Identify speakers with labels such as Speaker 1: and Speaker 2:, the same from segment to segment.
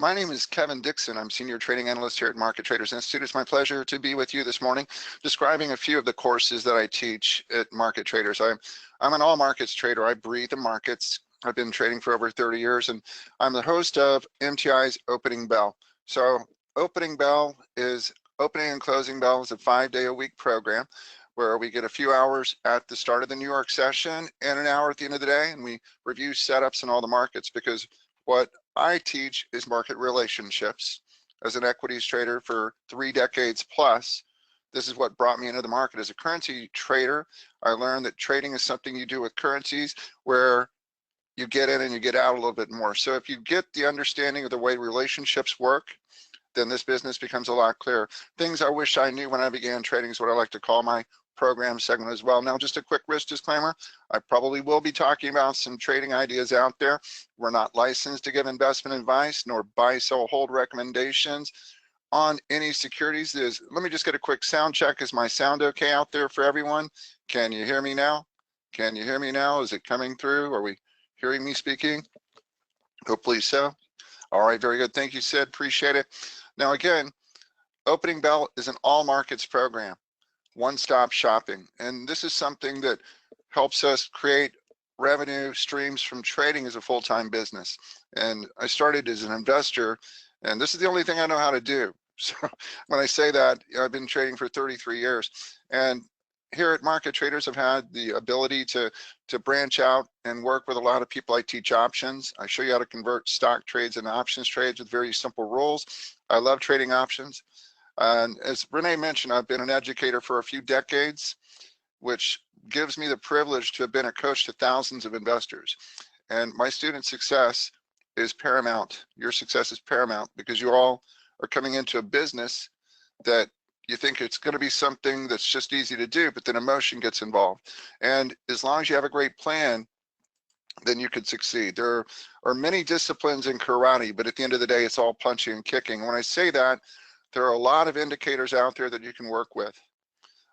Speaker 1: My name is Kevin Dixon. I'm Senior Trading Analyst here at Market Traders Institute. It's my pleasure to be with you this morning, describing a few of the courses that I teach at Market Traders. I'm an all markets trader. I breathe the markets. I've been trading for over 30 years, and I'm the host of MTI's Opening Bell. So Opening Bell is Opening and Closing Bell is a 5-day-a-week program where we get a few hours at the start of the New York session and an hour at the end of the day, and we review setups in all the markets, because what I teach is market relationships. As an equities trader for 3 decades plus, this is what brought me into the market. As a currency trader, I learned that trading is something you do with currencies where you get in and you get out a little bit more. So if you get the understanding of the way relationships work, then this business becomes a lot clearer. Things I wish I knew when I began trading is what I like to call my program segment as well. Now, just a quick risk disclaimer. I probably will be talking about some trading ideas out there. We're not licensed to give investment advice nor buy, sell, hold recommendations on any securities. Let me just get a quick sound check. Is my sound okay out there for everyone? Can you hear me now? Can you hear me now? Is it coming through? Are we hearing me speaking? Hopefully so. All right, very good. Thank you, Sid. Appreciate it. Now, again, Opening Bell is an all markets program, one-stop shopping. And this is something that helps us create revenue streams from trading as a full-time business. And I started as an investor, and this is the only thing I know how to do. So when I say that, I've been trading for 33 years. And here at Market Traders, I've had the ability to branch out and work with a lot of people. I teach options. I show you how to convert stock trades into options trades with very simple rules. I love trading options. And as Renee mentioned, I've been an educator for a few decades, which gives me the privilege to have been a coach to thousands of investors. And my student success is paramount. Your success is paramount, because you all are coming into a business that you think it's going to be something that's just easy to do, but then emotion gets involved. And as long as you have a great plan, then you could succeed. There are many disciplines in karate, but at the end of the day, it's all punching and kicking. When I say that, there are a lot of indicators out there that you can work with.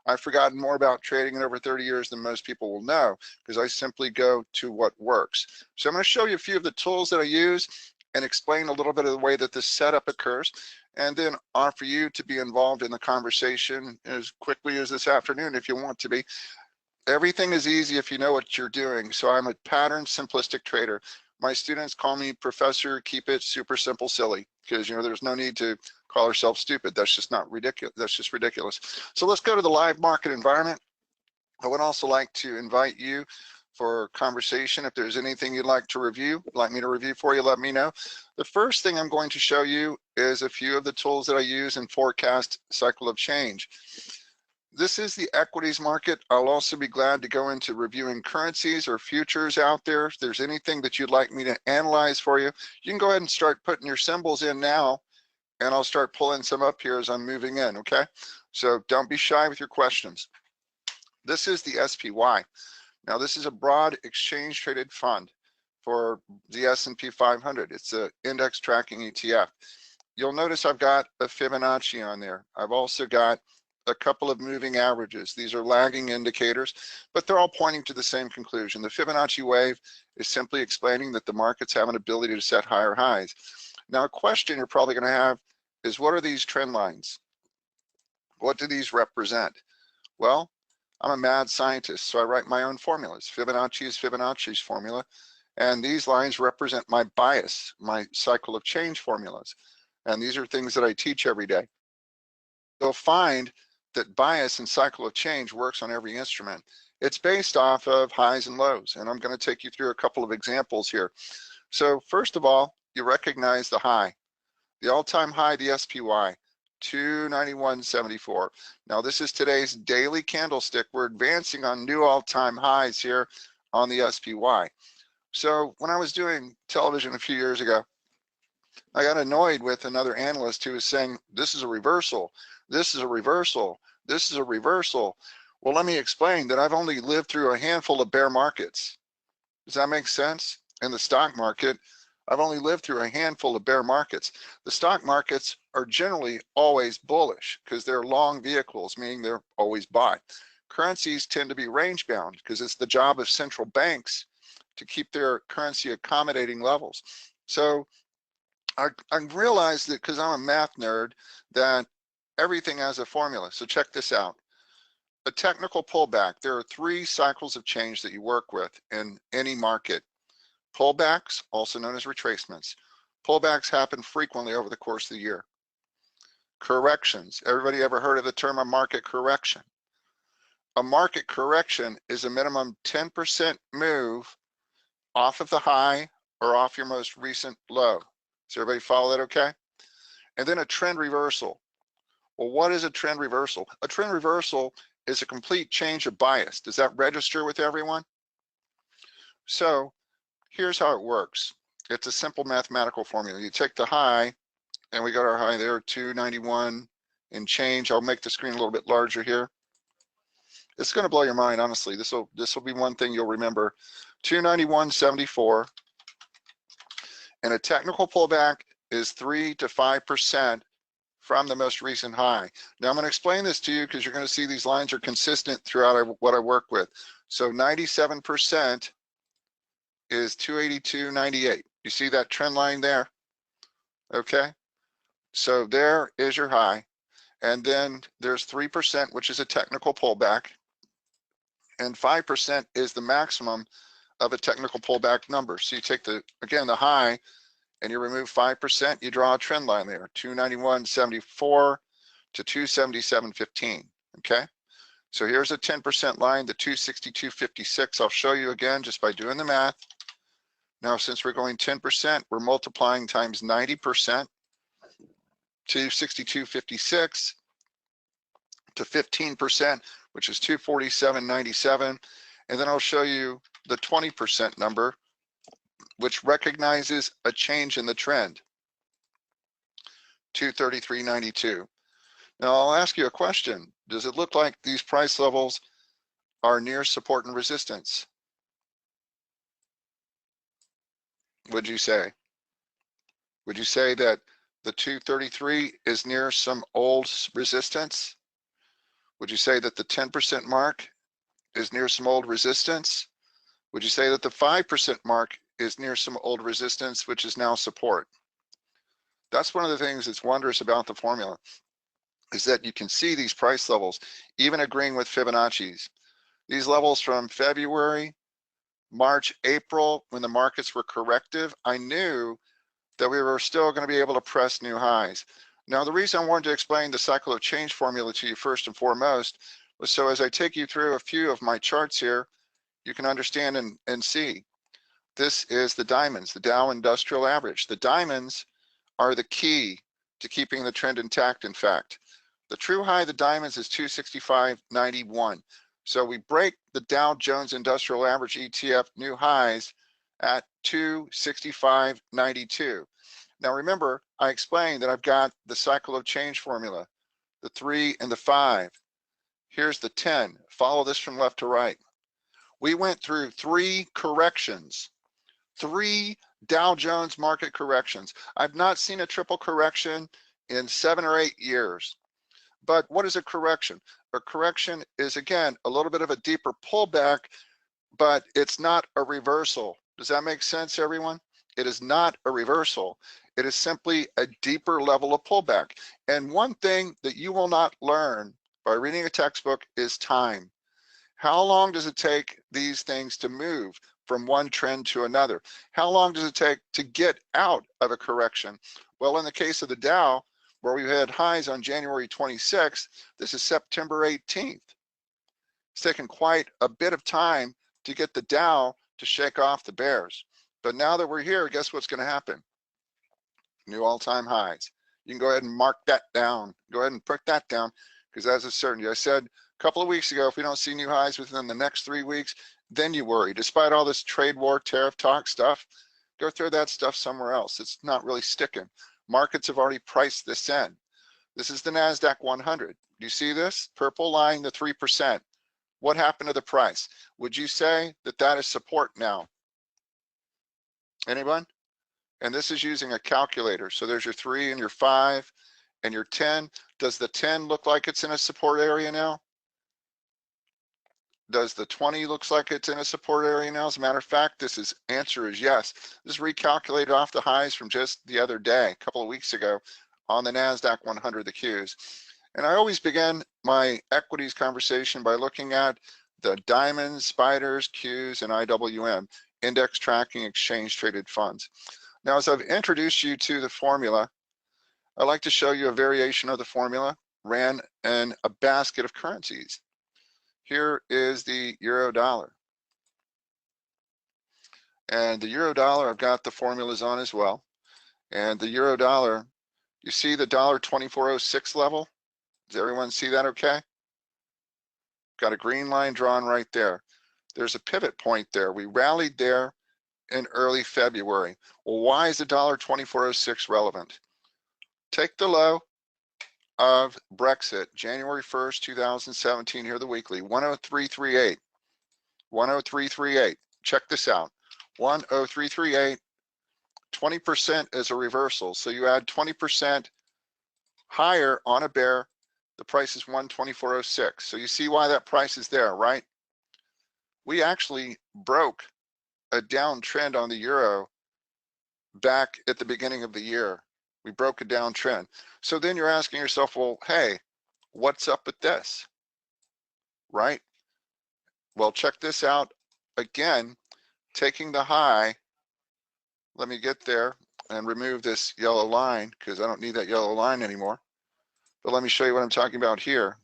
Speaker 1: I've forgotten more about trading in over 30 years than most people will know, because I simply go to what works. So I'm going to show you a few of the tools that I use and explain a little bit of the way that this setup occurs, and then offer you to be involved in the conversation as quickly as this afternoon if you want to be. Everything is easy if you know what you're doing. So I'm a pattern simplistic trader. My students call me Professor Keep It Super Simple Silly, because there's no need to call ourselves stupid. That's just not ridiculous. That's just ridiculous. So let's go to the live market environment. I would also like to invite you for conversation. If there's anything you'd like to review, like me to review for you, let me know. The first thing I'm going to show you is a few of the tools that I use in forecast cycle of change. This is the equities market. I'll also be glad to go into reviewing currencies or futures out there. If there's anything that you'd like me to analyze for you, you can go ahead and start putting your symbols in now, and I'll start pulling some up here as I'm moving in, okay? So don't be shy with your questions. This is the SPY. Now, this is a broad exchange traded fund for the S&P 500. It's an index tracking ETF. You'll notice I've got a Fibonacci on there. I've also got a couple of moving averages. These are lagging indicators, but they're all pointing to the same conclusion. The Fibonacci wave is simply explaining that the markets have an ability to set higher highs. Now, a question you're probably going to have is, what are these trend lines? What do these represent? Well, I'm a mad scientist, so I write my own formulas. Fibonacci is Fibonacci's formula, and these lines represent my bias, my cycle of change formulas. And these are things that I teach every day. You'll find that bias and cycle of change works on every instrument. It's based off of highs and lows, and I'm going to take you through a couple of examples here. So first of all, you recognize the high. The all-time high, the SPY, 291.74. Now this is today's daily candlestick. We're advancing on new all-time highs here on the SPY. So when I was doing television a few years ago, I got annoyed with another analyst who was saying, this is a reversal, this is a reversal, this is a reversal. Well, let me explain that I've only lived through a handful of bear markets. Does that make sense? In the stock market, I've only lived through a handful of bear markets. The stock markets are generally always bullish because they're long vehicles, meaning they're always bought. Currencies tend to be range bound because it's the job of central banks to keep their currency accommodating levels. So I realized that because I'm a math nerd, that everything has a formula. So check this out. A technical pullback, there are 3 cycles of change that you work with in any market. Pullbacks, also known as retracements. Pullbacks happen frequently over the course of the year. Corrections, everybody ever heard of the term a market correction? A market correction is a minimum 10% move off of the high or off your most recent low. Does everybody follow that okay? And then a trend reversal. Well, what is a trend reversal? A trend reversal is a complete change of bias. Does that register with everyone? So here's how it works. It's a simple mathematical formula. You take the high, and we got our high there, 291 and change. I'll make the screen a little bit larger here. It's going to blow your mind, honestly. This will be one thing you'll remember. 291.74, and a technical pullback is 3 to 5% from the most recent high. Now I'm going to explain this to you because you're going to see these lines are consistent throughout what I work with. So 97% is 282.98. You see that trend line there? Okay. So there is your high. And then there's 3%, which is a technical pullback. And 5% is the maximum of a technical pullback number. So you take the high, and you remove 5%, you draw a trend line there, 291.74 to 277.15, okay? So here's a 10% line, the 262.56. I'll show you again just by doing the math. Now, since we're going 10%, we're multiplying times 90%, 262.56 to 15%, which is 247.97. And then I'll show you the 20% number, which recognizes a change in the trend, 233.92. Now I'll ask you a question. Does it look like these price levels are near support and resistance? Would you say? Would you say that the 233 is near some old resistance? Would you say that the 10% mark is near some old resistance? Would you say that the 5% mark is near some old resistance, which is now support? That's one of the things that's wondrous about the formula, is that you can see these price levels, even agreeing with Fibonacci's. These levels from February, March, April, when the markets were corrective, I knew that we were still going to be able to press new highs. Now, the reason I wanted to explain the cycle of change formula to you first and foremost was so as I take you through a few of my charts here, you can understand and see. This is the diamonds, the Dow Industrial Average. The diamonds are the key to keeping the trend intact, in fact. The true high of the diamonds is 265.91. So we break the Dow Jones Industrial Average ETF new highs at 265.92. Now remember, I explained that I've got the cycle of change formula, the 3 and the 5. Here's the 10. Follow this from left to right. We went through 3 corrections, 3 Dow Jones market corrections. I've not seen a triple correction in 7 or 8 years. But what is a correction? A correction is, again, a little bit of a deeper pullback, but it's not a reversal. Does that make sense, everyone? It is not a reversal. It is simply a deeper level of pullback. And one thing that you will not learn by reading a textbook is time. How long does it take these things to move from one trend to another? How long does it take to get out of a correction? Well, in the case of the Dow, where we had highs on January 26th, this is September 18th. It's taken quite a bit of time to get the Dow to shake off the bears. But now that we're here, guess what's going to happen? New all-time highs. You can go ahead and mark that down. Go ahead and put that down, because that's a certainty. I said a couple of weeks ago, if we don't see new highs within the next 3 weeks, then you worry. Despite all this trade war, tariff talk stuff, go throw that stuff somewhere else. It's not really sticking. Markets have already priced this in. This is the NASDAQ 100. Do you see this? Purple line, the 3%. What happened to the price? Would you say that that is support now? Anyone? And this is using a calculator. So there's your 3 and your 5 and your 10. Does the 10 look like it's in a support area now? Does the 20 looks like it's in a support area now? As a matter of fact, answer is yes. This is recalculated off the highs from just the other day, a couple of weeks ago, on the NASDAQ 100, the Qs. And I always begin my equities conversation by looking at the diamonds, spiders, Qs, and IWM, index tracking exchange traded funds. Now, as I've introduced you to the formula, I'd like to show you a variation of the formula ran in a basket of currencies. Here is the euro dollar. And the euro dollar, I've got the formulas on as well. And the euro dollar, you see the $1.2406 level? Does everyone see that okay? Got a green line drawn right there. There's a pivot point there. We rallied there in early February. Well, why is the $1.2406 relevant? Take the low of Brexit, January 1st, 2017, here the weekly, 10338. 10338. Check this out. 10338. 20% is a reversal. So you add 20% higher on a bear, the price is 124.06. So you see why that price is there, right? We actually broke a downtrend on the euro back at the beginning of the year. We broke a downtrend. So then you're asking yourself, well, hey, what's up with this, right? Well, check this out. Again, taking the high, let me get there and remove this yellow line because I don't need that yellow line anymore. But let me show you what I'm talking about here.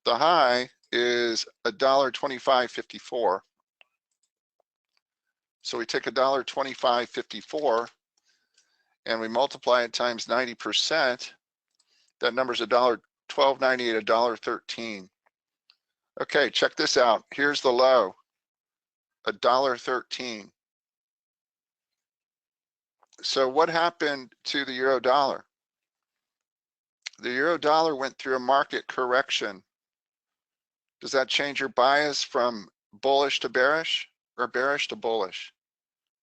Speaker 1: The high is $1.2554. So we take $1.2554 and we multiply it times 90%. That number's $1.1298, $1.13. Okay, check this out. Here's the low, $1.13. So what happened to the euro dollar? The euro dollar went through a market correction. Does that change your bias from bullish to bearish or bearish to bullish?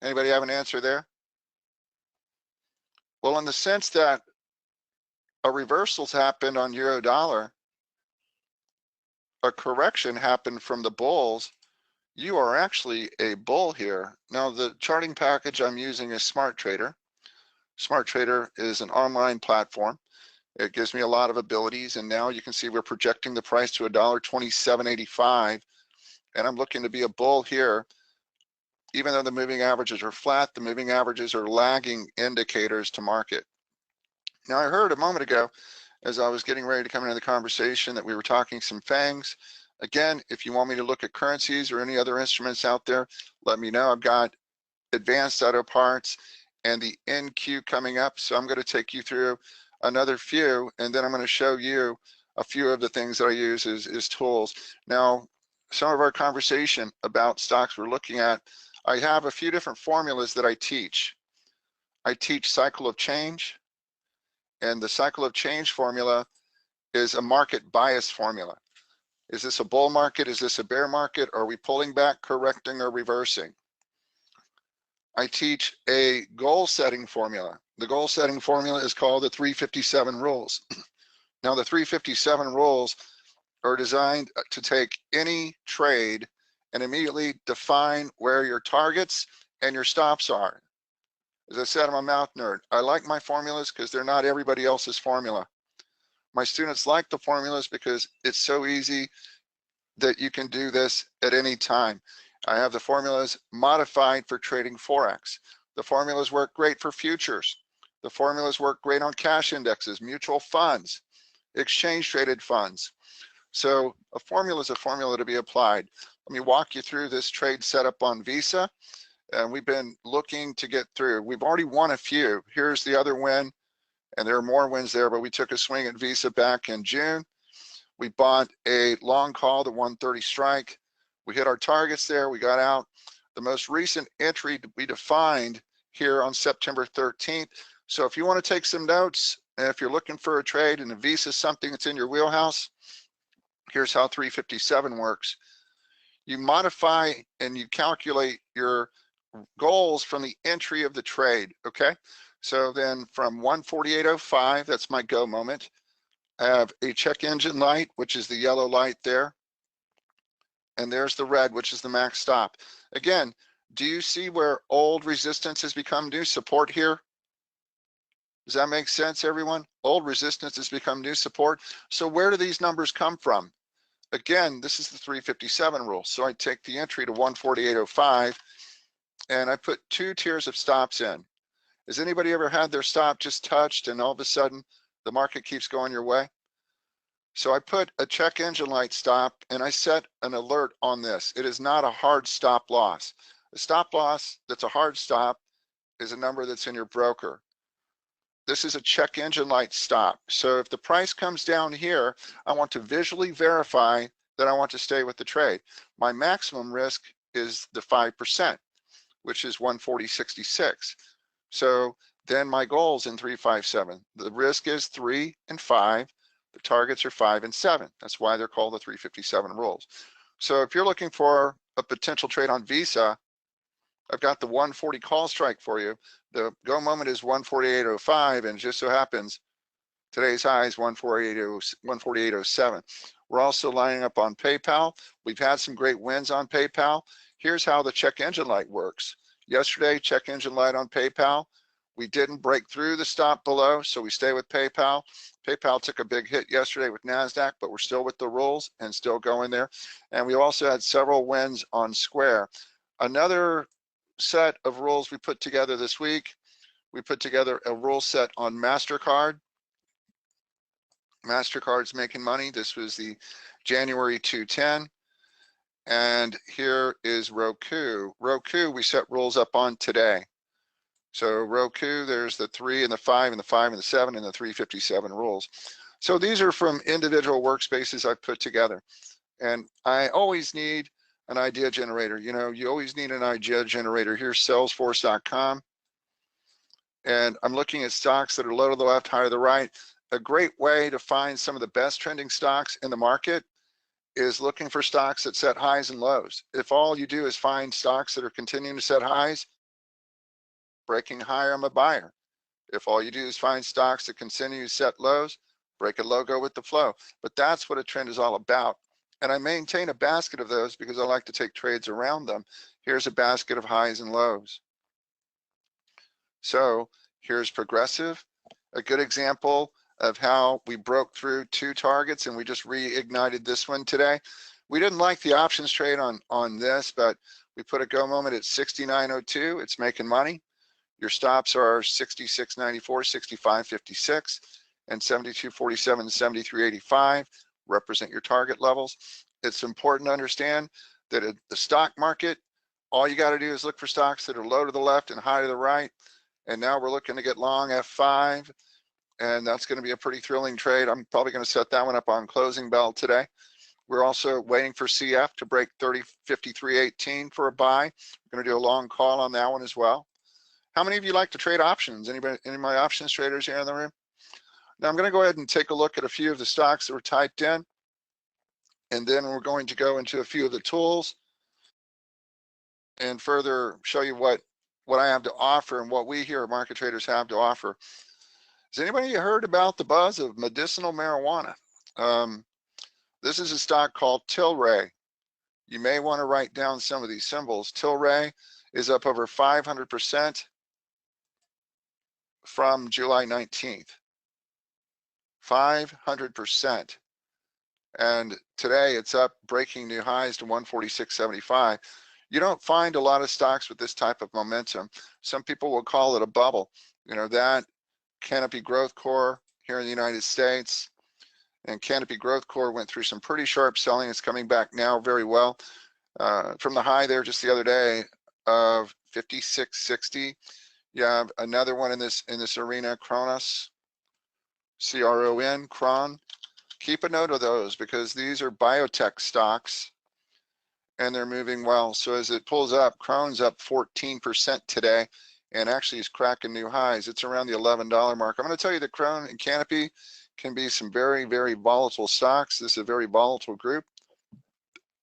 Speaker 1: Anybody have an answer there? Well, in the sense that a reversal's happened on euro dollar, a correction happened from the bulls, you are actually a bull here. Now, the charting package I'm using is Smart Trader. Smart Trader is an online platform. It gives me a lot of abilities, and now you can see we're projecting the price to $1.2785, and I'm looking to be a bull here. Even though the moving averages are flat, the moving averages are lagging indicators to market. Now, I heard a moment ago, as I was getting ready to come into the conversation, that we were talking some FANGs. Again, if you want me to look at currencies or any other instruments out there, let me know. I've got advanced auto parts and the NQ coming up, so I'm going to take you through another few, and then I'm going to show you a few of the things that I use as tools. Now, some of our conversation about stocks we're looking at, I have a few different formulas that I teach. I teach cycle of change, and the cycle of change formula is a market bias formula. Is this a bull market? Is this a bear market? Are we pulling back, correcting, or reversing? I teach a goal setting formula. The goal setting formula is called the 357 rules. Now, the 357 rules are designed to take any trade and immediately define where your targets and your stops are. As I said, I'm a math nerd. I like my formulas because they're not everybody else's formula. My students like the formulas because it's so easy that you can do this at any time. I have the formulas modified for trading Forex. The formulas work great for futures. The formulas work great on cash indexes, mutual funds, exchange traded funds. So a formula is a formula to be applied. Let me walk you through this trade setup on Visa. And we've been looking to get through. We've already won a few. Here's the other win, and there are more wins there, but we took a swing at Visa back in June. We bought a long call, the 130 strike. We hit our targets there, we got out. The most recent entry we defined here on September 13th. So if you want to take some notes, and if you're looking for a trade and a Visa is something that's in your wheelhouse, here's how 357 works. You modify and you calculate your goals from the entry of the trade, okay? So then from 148.05, that's my go moment. I have a check engine light, which is the yellow light there. and there's the red, which is the max stop. Again, do you see where old resistance has become new support here? Does that make sense, everyone? Old resistance has become new support. So where do these numbers come from? Again, this is the 357 rule. So I take the entry to 148.05 and I put 2 tiers of stops in. Has anybody ever had their stop just touched and all of a sudden the market keeps going your way? So I put a check engine light stop and I set an alert on this. It is not a hard stop loss. A stop loss that's a hard stop is a number that's in your broker. This is a check engine light stop. So if the price comes down here, I want to visually verify that I want to stay with the trade. My maximum risk is the 5%, which is 140.66. So then my goals in 357, the risk is 3 and 5. The targets are 5 and 7. That's why they're called the 357 rules. So if you're looking for a potential trade on Visa, I've got the 140 call strike for you. The go moment is 148.05, and just so happens today's high is 148.07. We're also lining up on PayPal. We've had some great wins on PayPal. Here's how the check engine light works. Yesterday, check engine light on PayPal. We didn't break through the stop below, so we stay with PayPal. PayPal took a big hit yesterday with NASDAQ, but we're still with the rules and still going there. And we also had several wins on Square. Another set of rules we put together this week, we put together a rule set on MasterCard. MasterCard's making money. This was the January 210. And here is Roku. Roku, we set rules up on today. So Roku, there's the 3 and the 5 and the 5 and the 7 and the 357 rules. So these are from individual workspaces I've put together. And I always need an idea generator. You know, you always need an idea generator. Here's Salesforce.com. And I'm looking at stocks that are low to the left, high to the right. A great way to find some of the best trending stocks in the market is looking for stocks that set highs and lows. If all you do is find stocks that are continuing to set highs, breaking higher, I'm a buyer. If all you do is find stocks that continue to set lows, break a logo with the flow. But that's what a trend is all about. And I maintain a basket of those because I like to take trades around them. Here's a basket of highs and lows. So here's Progressive, a good example of how we broke through 2 targets and we just reignited this one today. We didn't like the options trade on this, but we put a go moment at 69.02. It's making money. Your stops are 66.94, 65.56, and 72.47, 73.85 represent your target levels. It's important to understand that at the stock market, all you got to do is look for stocks that are low to the left and high to the right. And now we're looking to get long F5, and that's going to be a pretty thrilling trade. I'm probably going to set that one up on closing bell today. We're also waiting for CF to break 30.53.18 for a buy. We're going to do a long call on that one as well. How many of you like to trade options? Anybody, any of my options traders here in the room? Now I'm going to go ahead and take a look at a few of the stocks that were typed in, and then we're going to go into a few of the tools and further show you what I have to offer and what we here at Market Traders have to offer. Has anybody heard about the buzz of medicinal marijuana? This is a stock called Tilray. You may want to write down some of these symbols. Tilray is up over 500% from July 19th. 500%. And today it's up, breaking new highs to 146.75. You don't find a lot of stocks with this type of momentum. Some people will call it a bubble. You know, that Canopy Growth Core here in the United States, and Canopy Growth Core went through some pretty sharp selling. It's coming back now very well. From the high there just the other day of 56.60. You have another one in this arena, Kronos, C-R-O-N, Kron. Keep a note of those because these are biotech stocks and they're moving well. So as it pulls up, Kron's up 14% today and actually is cracking new highs. It's around the $11 mark. I'm going to tell you that Kron and Canopy can be some very, very volatile stocks. This is a very volatile group.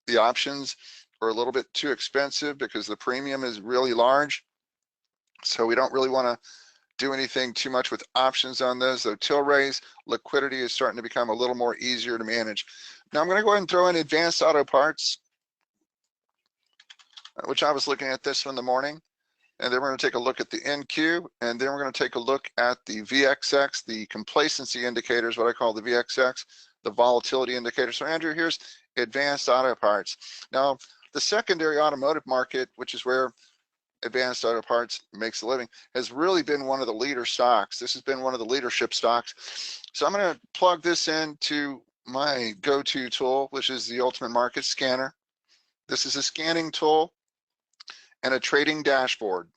Speaker 1: The options are a little bit too expensive because the premium is really large. So we don't really want to do anything too much with options on those, though Tilray's liquidity is starting to become a little more easier to manage. Now I'm going to go ahead and throw in advanced auto parts. which I was looking at this in the morning. And then we're going to take a look at the NQ, and then we're going to take a look at the VXX, the complacency indicators, what I call the VXX, the volatility indicator. So Andrew, here's advanced auto parts. Now, the secondary automotive market, which is where advanced auto parts makes a living, has really been one of the leader stocks. This has been one of the leadership stocks. So I'm going to plug this into my go-to tool, which is the Ultimate Market Scanner. This is a scanning tool and a trading dashboard.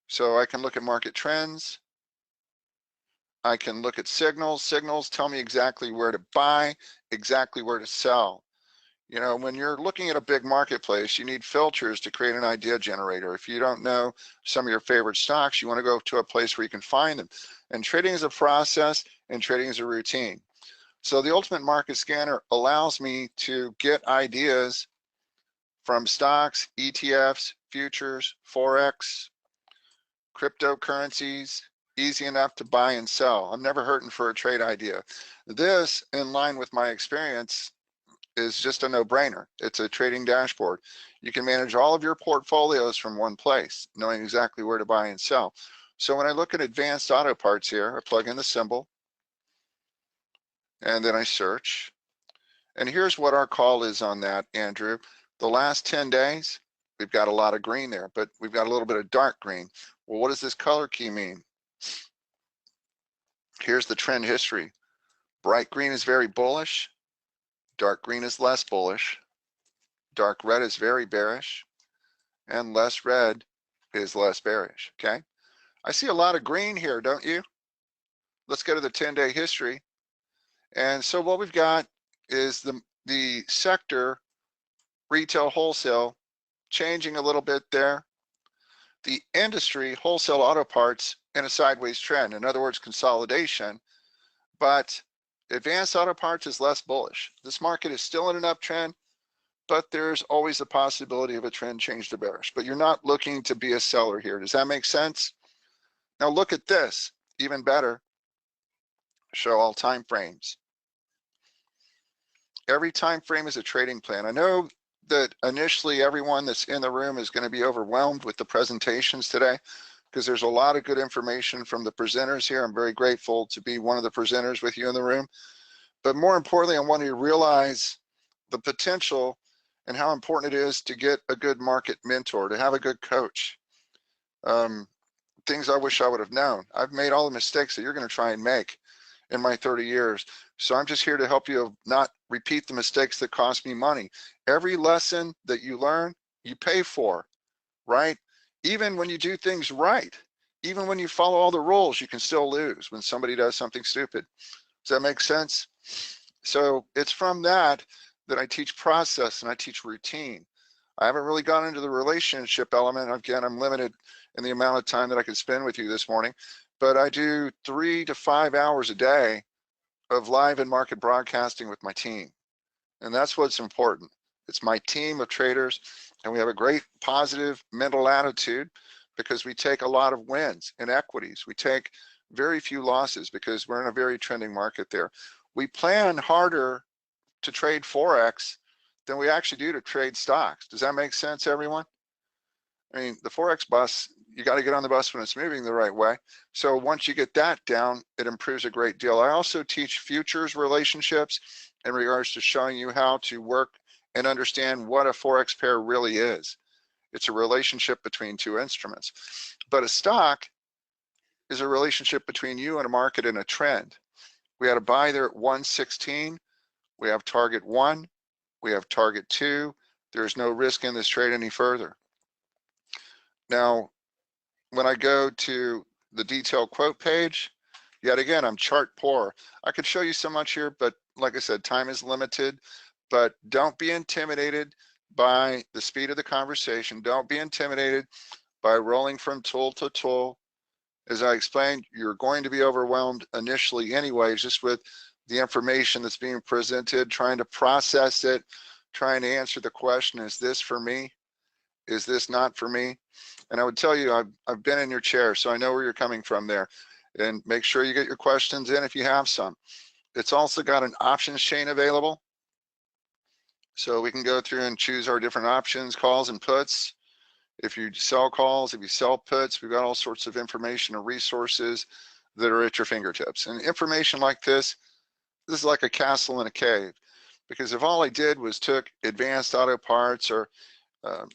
Speaker 1: So I can look at market trends. I can look at signals. Signals tell me exactly where to buy, exactly where to sell. You know, when you're looking at a big marketplace, you need filters to create an idea generator. If you don't know some of your favorite stocks, you want to go to a place where you can find them. And trading is a process and trading is a routine. So the Ultimate Market Scanner allows me to get ideas from stocks, ETFs, futures, Forex, cryptocurrencies, easy enough to buy and sell. I'm never hurting for a trade idea. This, in line with my experience, is just a no-brainer. It's a trading dashboard. You can manage all of your portfolios from one place, knowing exactly where to buy and sell. So when I look at advanced auto parts here, I plug in the symbol, and then I search. And here's what our call is on that, Andrew. The last 10 days, we've got a lot of green there, but we've got a little bit of dark green. Well, what does this color key mean? Here's the trend history. Bright green is very bullish. Dark green is less bullish. Dark red is very bearish. And less red is less bearish, okay? I see a lot of green here, don't you? Let's go to the 10-day history. And so what we've got is the sector, retail, wholesale, changing a little bit there. The industry, wholesale auto parts, in a sideways trend. In other words, consolidation. But advanced auto parts is less bullish. This market is still in an uptrend, but there's always the possibility of a trend change to bearish. But you're not looking to be a seller here. Does that make sense? Now look at this, even better. Show all time frames. Every time frame is a trading plan. I know that initially everyone that's in the room is going to be overwhelmed with the presentations today, because there's a lot of good information from the presenters here. I'm very grateful to be one of the presenters with you in the room. But more importantly, I want you to realize the potential and how important it is to get a good market mentor, to have a good coach. Things I wish I would have known. I've made all the mistakes that you're going to try and make in my 30 years. So I'm just here to help you not repeat the mistakes that cost me money. Every lesson that you learn, you pay for, right? Even when you do things right, even when you follow all the rules, you can still lose when somebody does something stupid. Does that make sense? So it's from that I teach process and I teach routine. I haven't really gone into the relationship element. Again, I'm limited in the amount of time that I can spend with you this morning, but I do 3 to 5 hours a day of live and market broadcasting with my team. And that's what's important. It's my team of traders, and we have a great positive mental attitude because we take a lot of wins in equities. We take very few losses because we're in a very trending market there. We plan harder to trade Forex than we actually do to trade stocks. Does that make sense, everyone? I mean, the Forex bus, you got to get on the bus when it's moving the right way. So once you get that down, it improves a great deal. I also teach futures relationships in regards to showing you how to work and understand what a Forex pair really is. It's a relationship between two instruments. But a stock is a relationship between you and a market and a trend. We had a buy there at 116. We have target 1. We have target 2. There's no risk in this trade any further. Now, when I go to the detailed quote page, yet again, I'm chart poor. I could show you so much here, but like I said, time is limited. But don't be intimidated by the speed of the conversation. Don't be intimidated by rolling from tool to tool. As I explained, you're going to be overwhelmed initially anyway, just with the information that's being presented, trying to process it, trying to answer the question, is this for me? Is this not for me? And I would tell you, I've been in your chair, so I know where you're coming from there. And make sure you get your questions in if you have some. It's also got an options chain available. So we can go through and choose our different options, calls and puts. If you sell calls, if you sell puts, we've got all sorts of information and resources that are at your fingertips. And information like this is like a castle in a cave. Because if all I did was took Advanced Auto Parts or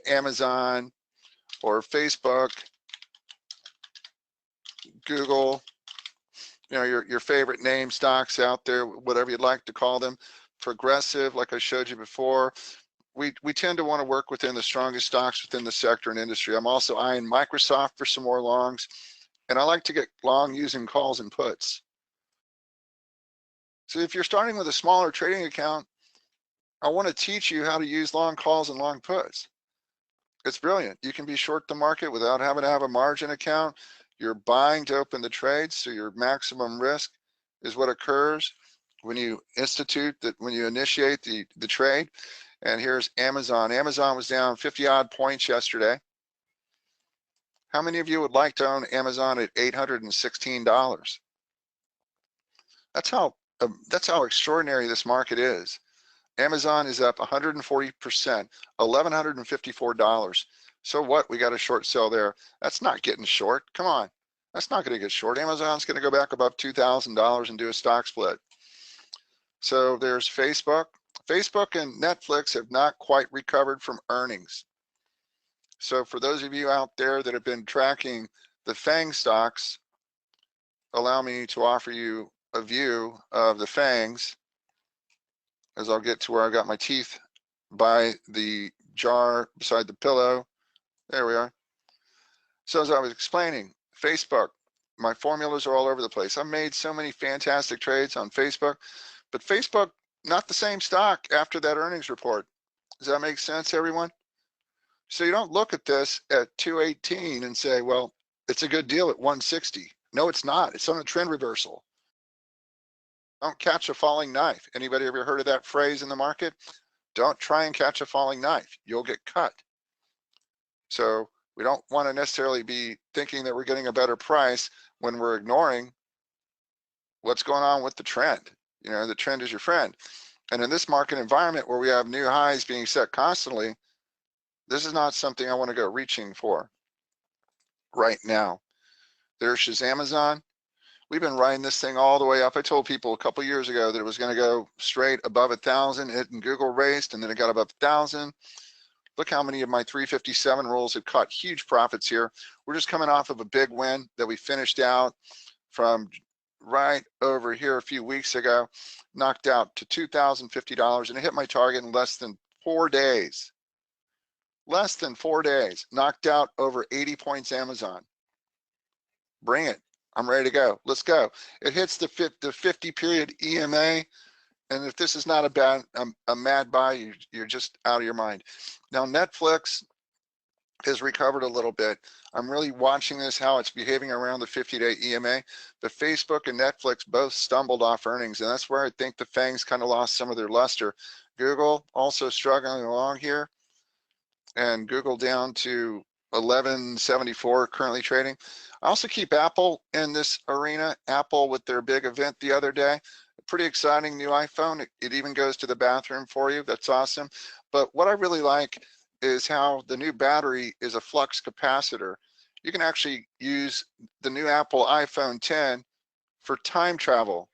Speaker 1: Amazon or Facebook, Google, your favorite name stocks out there, whatever you'd like to call them, Progressive, like I showed you before, we tend to want to work within the strongest stocks within the sector and industry. I'm also eyeing Microsoft for some more longs, and I like to get long using calls and puts. So if you're starting with a smaller trading account, I want to teach you how to use long calls and long puts. It's brilliant. You can be short the market without having to have a margin account. You're buying to open the trade, so your maximum risk is what occurs when you when you initiate the trade. And here's Amazon. Amazon was down 50 odd points yesterday. How many of you would like to own Amazon at $816? That's how extraordinary this market is. Amazon is up 140%, $1,154. So what? We got a short sell there. That's not getting short. Come on. That's not going to get short. Amazon's going to go back above $2,000 and do a stock split. So there's Facebook. Facebook and Netflix have not quite recovered from earnings. So for those of you out there that have been tracking the FANG stocks, allow me to offer you a view of the FANGs as I'll get to where I got my teeth by the jar beside the pillow. There we are. So as I was explaining, Facebook, my formulas are all over the place. I've made so many fantastic trades on Facebook, but Facebook, not the same stock after that earnings report. Does that make sense, everyone? So you don't look at this at 218 and say, well, it's a good deal at 160. No, it's not. It's on a trend reversal. Don't catch a falling knife. Anybody ever heard of that phrase in the market? Don't try and catch a falling knife. You'll get cut. So we don't want to necessarily be thinking that we're getting a better price when we're ignoring what's going on with the trend. The trend is your friend. And in this market environment where we have new highs being set constantly, this is not something I want to go reaching for right now. There's Amazon. We've been riding this thing all the way up. I told people a couple years ago that it was going to go straight above 1,000. It and Google raced, and then it got above 1,000. Look how many of my 357 rolls have caught huge profits here. We're just coming off of a big win that we finished out from right over here a few weeks ago, knocked out to $2,050, and it hit my target in less than 4 days. Less than 4 days, knocked out over 80 points Amazon. Bring it. I'm ready to go. Let's go. It hits the 50 period EMA. And if this is not a mad buy, you're just out of your mind. Now, Netflix has recovered a little bit. I'm really watching this, how it's behaving around the 50-day EMA. But Facebook and Netflix both stumbled off earnings, and that's where I think the FANGs kind of lost some of their luster. Google also struggling along here, and Google down to 1174 currently trading. I also keep Apple in this arena. Apple with their big event the other day. Pretty exciting new iPhone. It even goes to the bathroom for you. That's awesome. But what I really like is how the new battery is a flux capacitor. You can actually use the new Apple iPhone 10 for time travel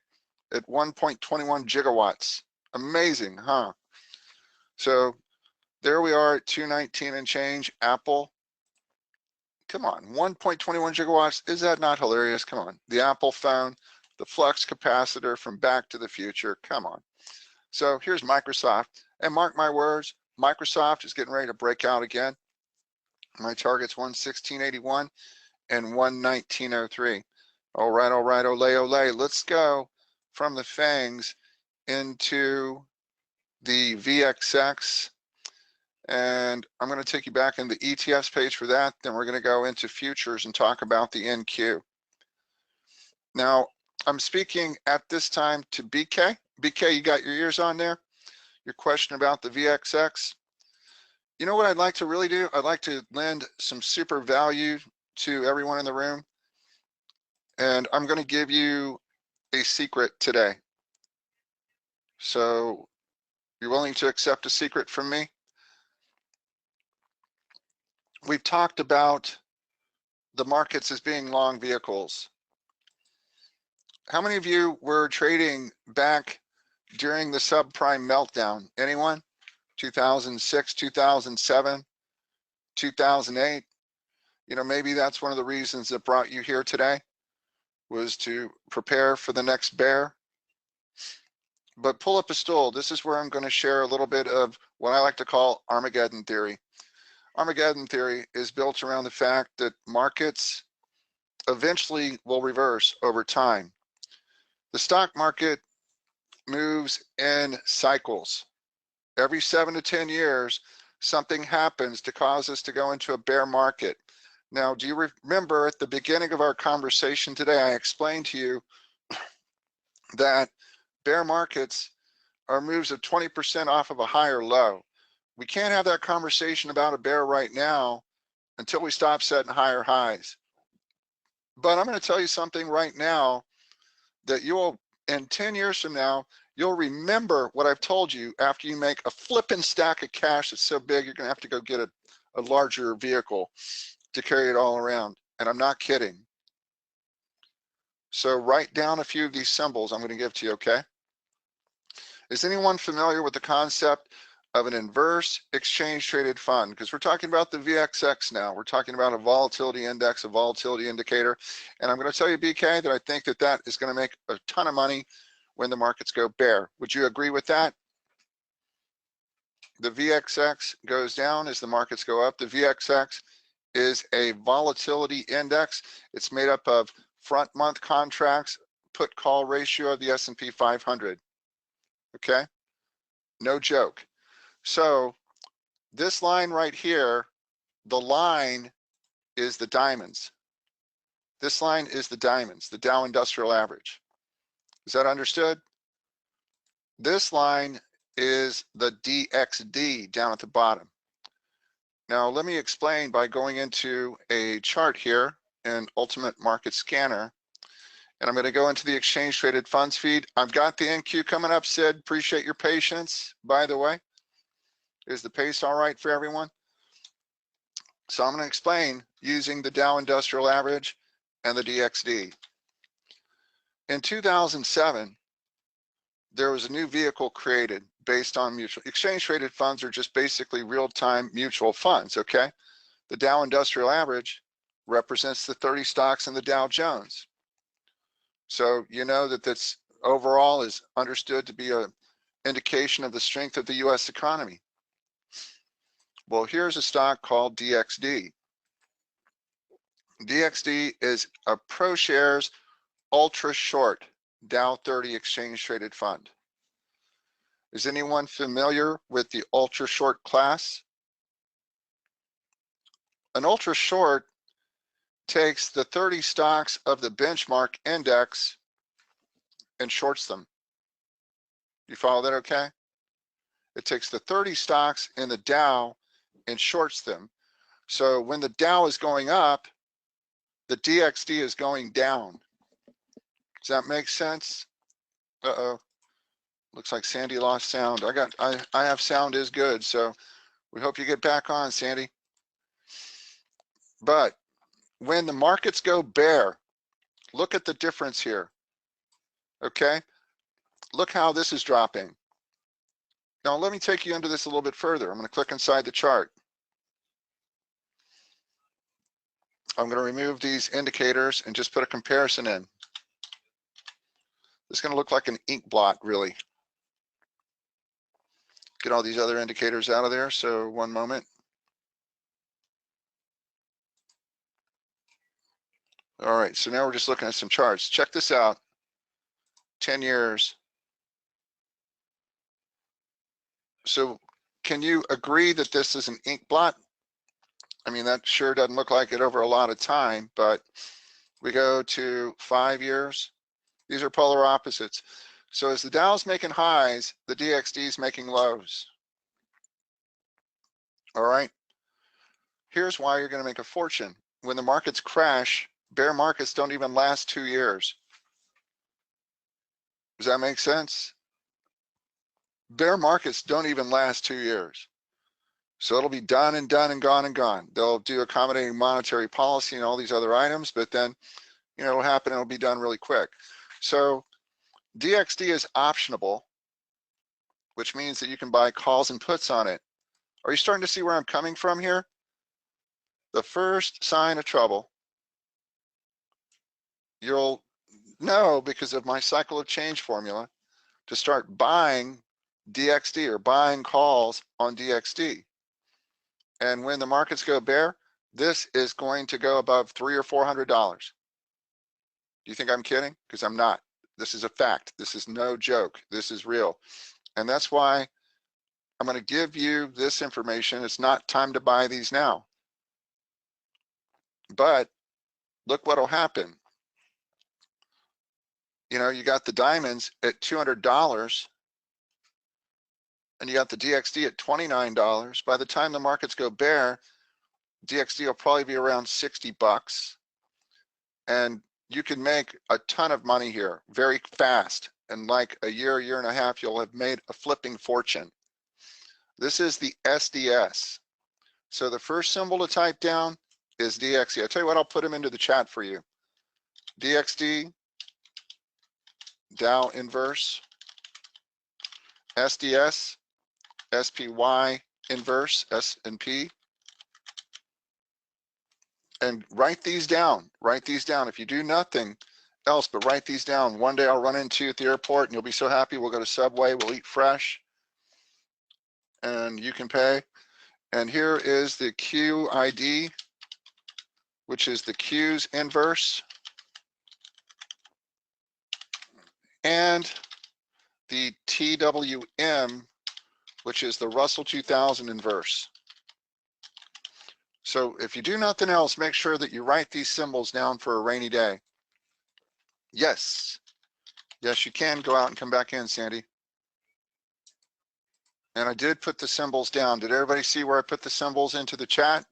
Speaker 1: at 1.21 gigawatts. Amazing, huh? So there we are at 219 and change. Apple, come on, 1.21 gigawatts. Is that not hilarious? Come on, the Apple phone, the flux capacitor from Back to the Future. Come on. So here's Microsoft, and mark my words, Microsoft is getting ready to break out again. My target's 116.81 and 119.03. All right, ole. Let's go from the FANGs into the VXX. And I'm going to take you back in the ETFs page for that. Then we're going to go into futures and talk about the NQ. Now, I'm speaking at this time to BK. BK, you got your ears on there? Your question about the VXX. You know what I'd like to really do? I'd like to lend some super value to everyone in the room. And I'm going to give you a secret today. So You willing to accept a secret from me? We've talked about the markets as being long vehicles. How many of you were trading back during the subprime meltdown? Anyone? 2006, 2007, 2008? You know, maybe that's one of the reasons that brought you here today, was to prepare for the next bear. But pull up a stool. This is where I'm going to share a little bit of what I like to call Armageddon theory. Armageddon theory is built around the fact that markets eventually will reverse over time. The stock market moves in cycles. Every 7 to 10 years, something happens to cause us to go into a bear market. Now, do you remember at the beginning of our conversation today, I explained to you that bear markets are moves of 20% off of a higher low. We can't have that conversation about a bear right now until we stop setting higher highs. But I'm going to tell you something right now that you will, in 10 years from now, you'll remember what I've told you after you make a flipping stack of cash that's so big, you're going to have to go get a larger vehicle to carry it all around. And I'm not kidding. So write down a few of these symbols I'm going to give to you, okay? Is anyone familiar with the concept of an inverse exchange traded fund? Because we're talking about the VXX now. We're talking about a volatility index, a volatility indicator. And I'm going to tell you, BK, that I think that that is going to make a ton of money when the markets go bear. Would you agree with that? The VXX goes down as the markets go up. The VXX is a volatility index. It's made up of front month contracts, put call ratio of the S&P 500. Okay, no joke. So this line right here, the line is the diamonds. This line is the diamonds, the Dow Industrial Average. Is that understood? This line is the DXD down at the bottom. Now let me explain by going into a chart here in Ultimate Market Scanner. And I'm going to go into the exchange traded funds feed. I've got the NQ coming up, Sid. Appreciate your patience, by the way. Is the pace all right for everyone? So I'm going to explain using the Dow Industrial Average and the DXD. In 2007, there was a new vehicle created based on mutual exchange traded funds, are just basically real-time mutual funds, okay? The Dow Industrial Average represents the 30 stocks in the Dow Jones. So you know that this overall is understood to be an indication of the strength of the US economy. Well, here's a stock called DXD. DXD is a ProShares ultra short Dow 30 exchange traded fund. Is anyone familiar with the ultra short class? An ultra short takes the 30 stocks of the benchmark index and shorts them. You follow that okay? It takes the 30 stocks in the Dow and shorts them. So when the Dow is going up, the DXD is going down. Does that make sense? Uh-oh. Looks like Sandy lost sound. I have sound is good, so we hope you get back on, Sandy. But when the markets go bear, look at the difference here. Okay? Look how this is dropping. Now let me take you into this a little bit further. I'm going to click inside the chart. I'm going to remove these indicators and just put a comparison in. It's going to look like an ink blot, really. Get all these other indicators out of there. So one moment. All right, so now we're just looking at some charts. Check this out. 10 years. So can you agree that this is an ink blot? I mean, that sure doesn't look like it over a lot of time, but we go to 5 years. These are polar opposites. So as the Dow's making highs, the DXD is making lows. All right. Here's why you're going to make a fortune. When the markets crash, bear markets don't even last 2 years. Does that make sense? Bear markets don't even last 2 years. So it'll be done and done and gone and gone. They'll do accommodating monetary policy and all these other items, but then, it'll happen and it'll be done really quick. So DXD is optionable, which means that you can buy calls and puts on it. Are you starting to see where I'm coming from here? The first sign of trouble, you'll know because of my cycle of change formula to start buying DXD or buying calls on DXD. And when the markets go bear, this is going to go above $300 or $400. Do you think I'm kidding? Because I'm not. This is a fact. This is no joke. This is real. And that's why I'm going to give you this information. It's not time to buy these now. But look what'll happen. You got the diamonds at $200 and you got the DXD at $29. By the time the markets go bear, DXD will probably be around 60 bucks. And you can make a ton of money here very fast. And like a year and a half, you'll have made a flipping fortune. This is the SDS. So the first symbol to type down is DXD. I'll tell you what, I'll put them into the chat for you. DXD, Dow inverse, SDS, SPY inverse, S&P. And write these down. Write these down. If you do nothing else but write these down, one day I'll run into you at the airport and you'll be so happy. We'll go to Subway, we'll eat fresh, and you can pay. And here is the QID, which is the Q's inverse, and the TWM, which is the Russell 2000 inverse. So if you do nothing else, make sure that you write these symbols down for a rainy day. Yes, you can go out and come back in, Sandy. And I did put the symbols down. Did everybody see where I put the symbols into the chat?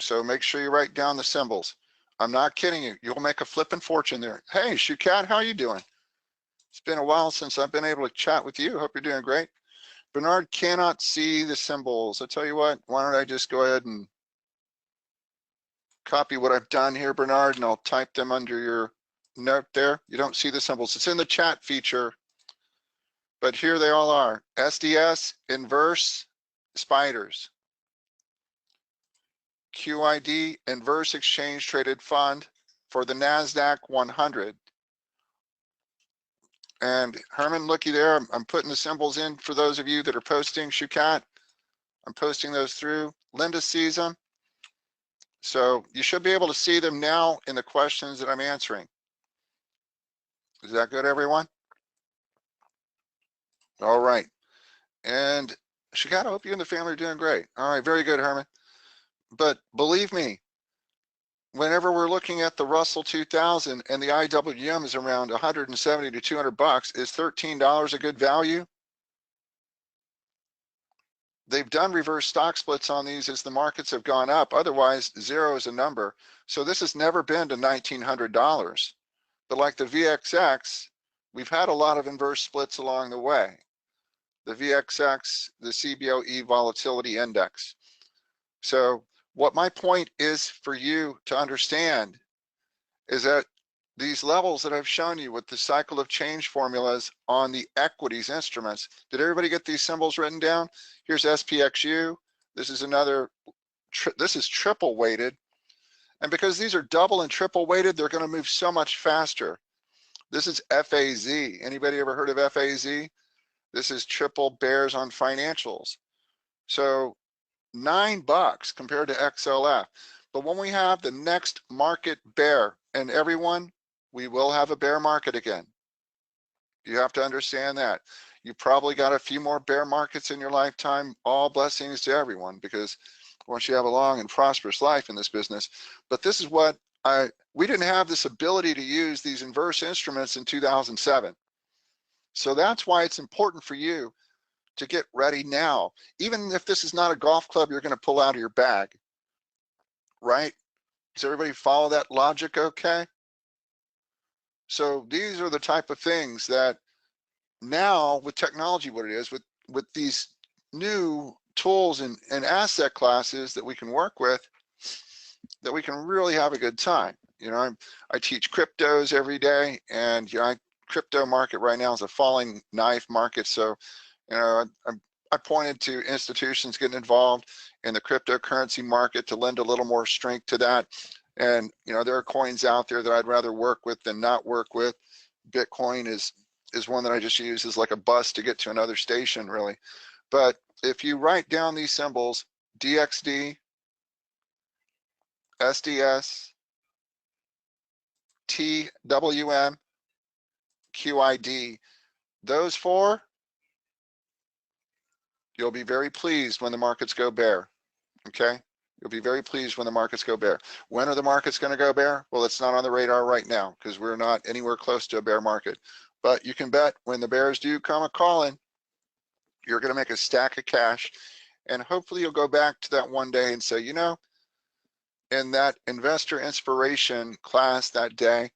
Speaker 1: So make sure you write down the symbols. I'm not kidding you. You'll make a flipping fortune there. Hey, Shukat, how are you doing? It's been a while since I've been able to chat with you. Hope you're doing great. Bernard cannot see the symbols. I'll tell you what, why don't I just go ahead and copy what I've done here, Bernard, and I'll type them under your note there. You don't see the symbols. It's in the chat feature, but here they all are. SDS, inverse, spiders. QID, inverse exchange traded fund for the NASDAQ 100. And Herman, looky there, I'm putting the symbols in for those of you that are posting. Shukat, I'm posting those through. Linda sees them. So you should be able to see them now in the questions that I'm answering. Is that good, everyone? All right. And Shukat, I hope you and the family are doing great. All right, very good, Herman. But believe me, whenever we're looking at the Russell 2000 and the IWM is around 170 to 200 bucks, is $13 a good value? They've done reverse stock splits on these as the markets have gone up. Otherwise, zero is a number. So this has never been to $1,900. But like the VXX, we've had a lot of inverse splits along the way. The VXX, the CBOE volatility index. So what my point is for you to understand is that these levels that I've shown you with the cycle of change formulas on the equities instruments, did everybody get these symbols written down? Here's SPXU. This is another, this is triple weighted. And because these are double and triple weighted, they're going to move so much faster. This is FAZ. Anybody ever heard of FAZ? This is triple bears on financials. So $9 compared to XLF. But when we have the next market bear, and everyone, we will have a bear market again. You have to understand that. You probably got a few more bear markets in your lifetime. All blessings to everyone, because once you have a long and prosperous life in this business. But this is what we didn't have this ability to use these inverse instruments in 2007. So that's why it's important for you to get ready now. Even if this is not a golf club you're going to pull out of your bag, right? Does everybody follow that logic okay? So these are the type of things that now with technology, what it is, with these new tools and asset classes that we can work with, that we can really have a good time. You know, I teach cryptos every day, and you know, crypto market right now is a falling knife market. So, you know, I pointed to institutions getting involved in the cryptocurrency market to lend a little more strength to that. And, you know, there are coins out there that I'd rather work with than not work with. Bitcoin is one that I just use as like a bus to get to another station, really. But if you write down these symbols, DXD, SDS, TWM, QID, those four, you'll be very pleased when the markets go bear, okay? You'll be very pleased when the markets go bear. When are the markets going to go bear? Well, it's not on the radar right now because we're not anywhere close to a bear market. But you can bet when the bears do come a-calling, you're going to make a stack of cash, and hopefully you'll go back to that one day and say, you know, in that investor inspiration class that day,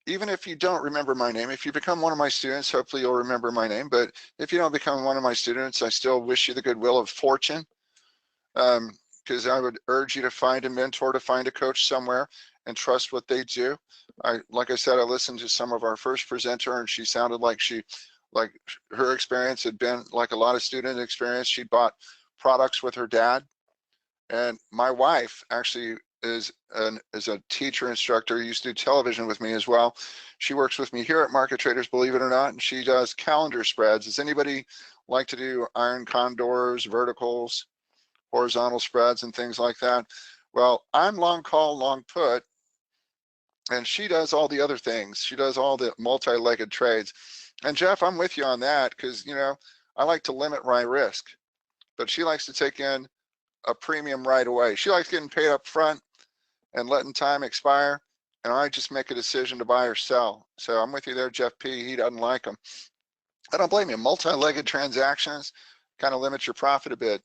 Speaker 1: even if you don't remember my name, if you become one of my students, hopefully you'll remember my name. But if you don't become one of my students, I still wish you the goodwill of fortune, because I would urge you to find a mentor, to find a coach somewhere, and trust what they do. Like I said, I listened to some of our first presenter, and she sounded like her experience had been like a lot of student experience. She bought products with her dad. And my wife actually is a teacher instructor, used to do television with me as well. She works with me here at Market Traders, believe it or not, and she does calendar spreads. Does anybody like to do iron condors, verticals, horizontal spreads, and things like that? Well, I'm long call, long put, and she does all the other things. She does all the multi-legged trades. And Jeff, I'm with you on that because, you know, I like to limit my risk, but she likes to take in a premium right away. She likes getting paid up front and letting time expire, and I just make a decision to buy or sell. So I'm with you there, Jeff P. He doesn't like them. I don't blame you. Multi-legged transactions kind of limit your profit a bit.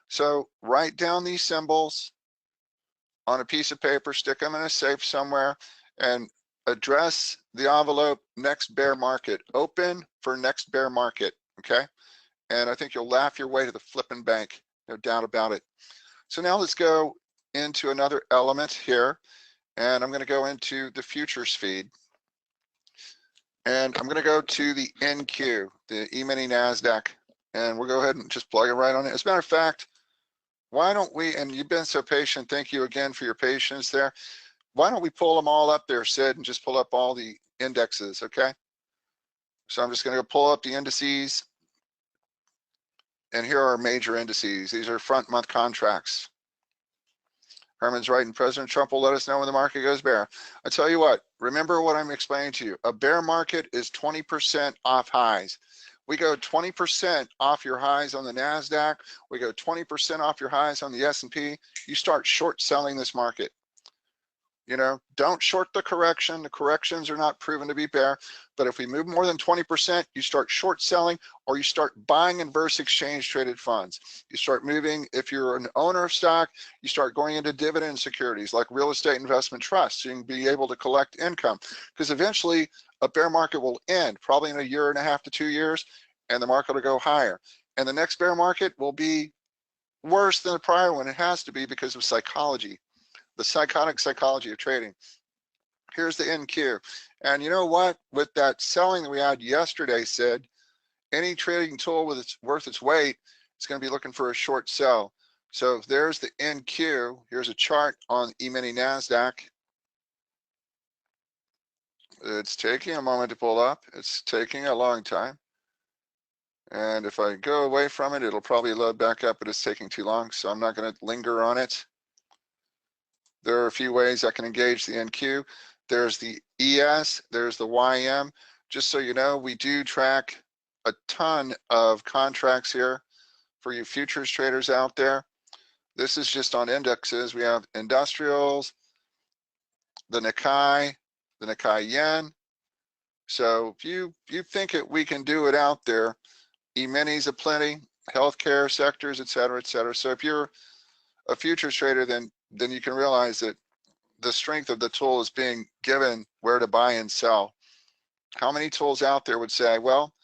Speaker 1: So write down these symbols on a piece of paper, stick them in a safe somewhere, and address the envelope next bear market. Open for next bear market, okay? And I think you'll laugh your way to the flipping bank, no doubt about it. So now let's go into another element here, and I'm going to go into the futures feed. And I'm going to go to the NQ, the E-mini NASDAQ, and we'll go ahead and just plug it right on it. As a matter of fact, why don't we, and you've been so patient, thank you again for your patience there. Why don't we pull them all up there, Sid, and just pull up all the indexes, okay? So I'm just going to go pull up the indices. And here are our major indices. These are front month contracts. Herman's right, and President Trump will let us know when the market goes bear. I tell you what, remember what I'm explaining to you. A bear market is 20% off highs. We go 20% off your highs on the NASDAQ. We go 20% off your highs on the S&P. You start short selling this market. You know, don't short the correction. The corrections are not proven to be bear. But if we move more than 20%, you start short selling, or you start buying inverse exchange traded funds. You start moving, if you're an owner of stock, you start going into dividend securities like real estate investment trusts, so you can be able to collect income. Because eventually a bear market will end, probably in 1.5 to 2 years, and the market will go higher. And the next bear market will be worse than the prior one. It has to be because of psychology. The psychotic psychology of trading. Here's the NQ. And you know what? With that selling that we had yesterday, said any trading tool with its worth its weight is going to be looking for a short sell. So if there's the NQ, here's a chart on E-mini NASDAQ. It's taking a moment to pull up. It's taking a long time. And if I go away from it, it'll probably load back up, but it's taking too long, so I'm not going to linger on it. There are a few ways I can engage the NQ. There's the ES, there's the YM. Just so you know, we do track a ton of contracts here for you futures traders out there. This is just on indexes. We have industrials, the Nikkei Yen. So if you think we can do it out there, E-minis aplenty, healthcare sectors, et cetera, et cetera. So if you're a futures trader, then you can realize that the strength of the tool is being given where to buy and sell. How many tools out there would say, well,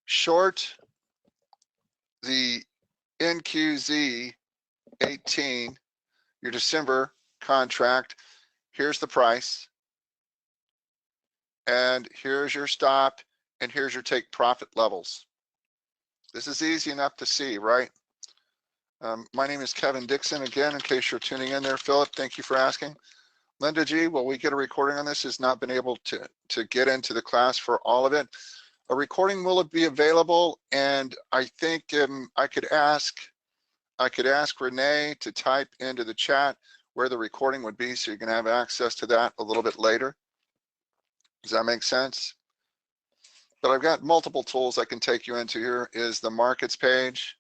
Speaker 1: short the NQZ 18, your December contract. Here's the price, and here's your stop, and here's your take profit levels. This is easy enough to see, right? My name is Kevin Dixon. Again, in case you're tuning in there, Philip, thank you for asking. Linda G, will we get a recording on this? Has not been able to get into the class for all of it. A recording will be available, and I think I could ask Renee to type into the chat where the recording would be, so you can have access to that a little bit later. Does that make sense? But I've got multiple tools I can take you into. Here is the markets page,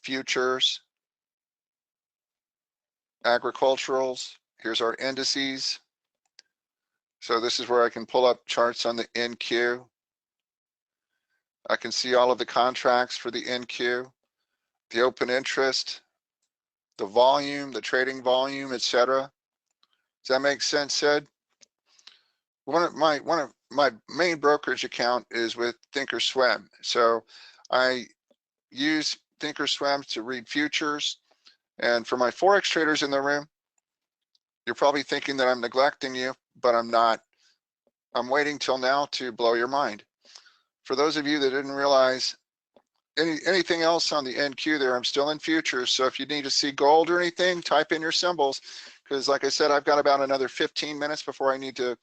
Speaker 1: futures, agriculturals. Here's our indices. So this is where I can pull up charts on the NQ. I can see all of the contracts for the NQ, the open interest, the volume, the trading volume, etc. Does that make sense, Sid? One of my main brokerage account is with Thinkorswim. So I use Thinkorswim to read futures. And for my Forex traders in the room, you're probably thinking that I'm neglecting you, but I'm not. I'm waiting till now to blow your mind. For those of you that didn't realize anything else on the NQ there, I'm still in futures. So if you need to see gold or anything, type in your symbols, because like I said, I've got about another 15 minutes before I need to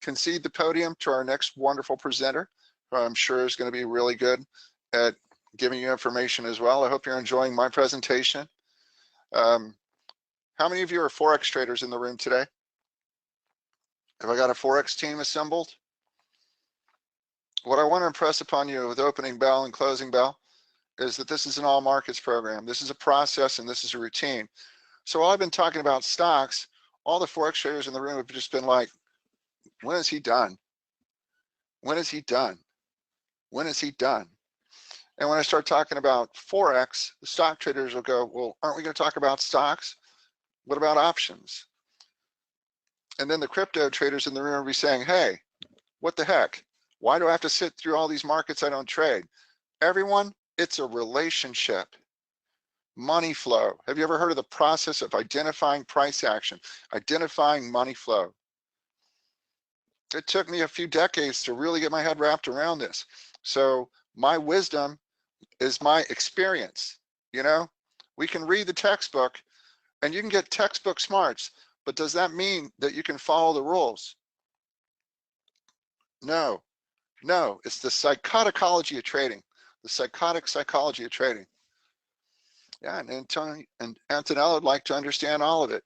Speaker 1: concede the podium to our next wonderful presenter, who I'm sure is going to be really good at giving you information as well. I hope you're enjoying my presentation. How many of you are Forex traders in the room today? Have I got a Forex team assembled? What I want to impress upon you with opening bell and closing bell is that this is an all markets program. This is a process and this is a routine. So while I've been talking about stocks, all the Forex traders in the room have just been like, when is he done? When is he done? When is he done? And when I start talking about Forex, the stock traders will go, well, aren't we going to talk about stocks? What about options? And then the crypto traders in the room will be saying, hey, what the heck? Why do I have to sit through all these markets I don't trade? Everyone, it's a relationship. Money flow. Have you ever heard of the process of identifying price action, identifying money flow? It took me a few decades to really get my head wrapped around this. So my wisdom is my experience. You know, we can read the textbook and you can get textbook smarts, but does that mean that you can follow the rules? No, no, it's the psychoticology of trading, the psychotic psychology of trading. Yeah, and Antonella would like to understand all of it.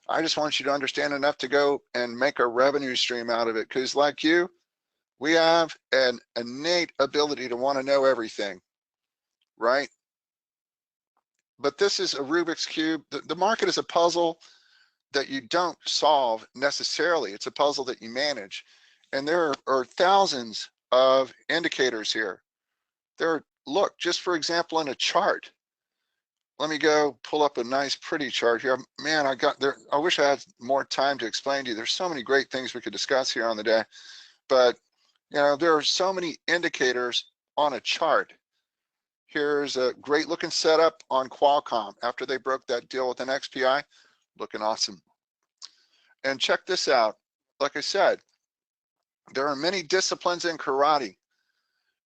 Speaker 1: I just want you to understand enough to go and make a revenue stream out of it, because like you, we have an innate ability to want to know everything, right? But this is a Rubik's Cube. The market is a puzzle that you don't solve necessarily. It's a puzzle that you manage. And there are thousands of indicators here. Look, just for example, in a chart. Let me go pull up a nice pretty chart here. Man, I wish I had more time to explain to you. There's so many great things we could discuss here on the day. But you know, there are so many indicators on a chart. Here's a great looking setup on Qualcomm after they broke that deal with an XPI, looking awesome. And check this out. Like I said, there are many disciplines in karate,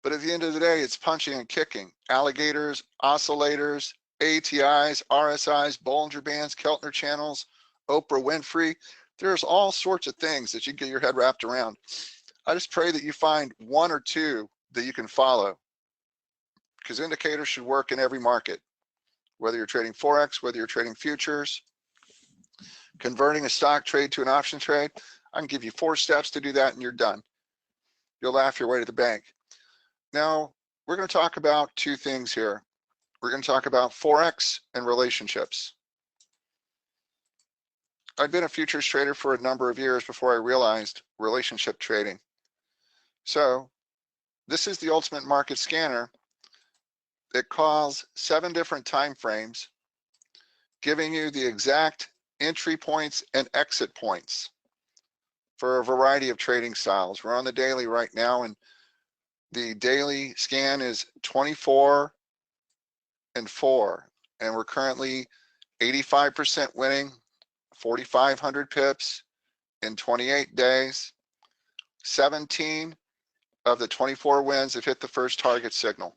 Speaker 1: but at the end of the day, it's punching and kicking. Alligators, oscillators, ATIs, RSIs, Bollinger Bands, Keltner channels, Oprah Winfrey. There's all sorts of things that you get your head wrapped around. I just pray that you find one or two that you can follow, because indicators should work in every market, whether you're trading Forex, whether you're trading futures, converting a stock trade to an option trade. I can give you 4 steps to do that and you're done. You'll laugh your way to the bank. Now, we're going to talk about 2 things here. We're going to talk about Forex and relationships. I've been a futures trader for a number of years before I realized relationship trading. So this is the ultimate market scanner. It calls 7 different time frames, giving you the exact entry points and exit points for a variety of trading styles. We're on the daily right now, and The daily scan is 24 and 4, and we're currently 85% winning, 4,500 pips in 28 days. 17 of the 24 wins have hit the first target signal.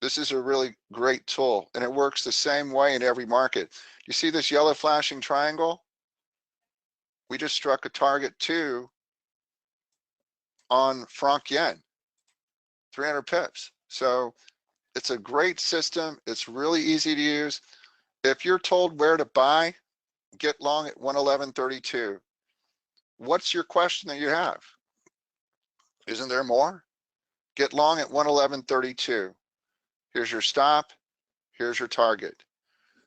Speaker 1: This is a really great tool, and it works the same way in every market. You see this yellow flashing triangle? We just struck a target 2 on franc yen, 300 pips. So it's a great system. It's really easy to use. If you're told where to buy, get long at 111.32. What's your question that you have? Isn't there more? Get long at 111.32. Here's your stop. Here's your target.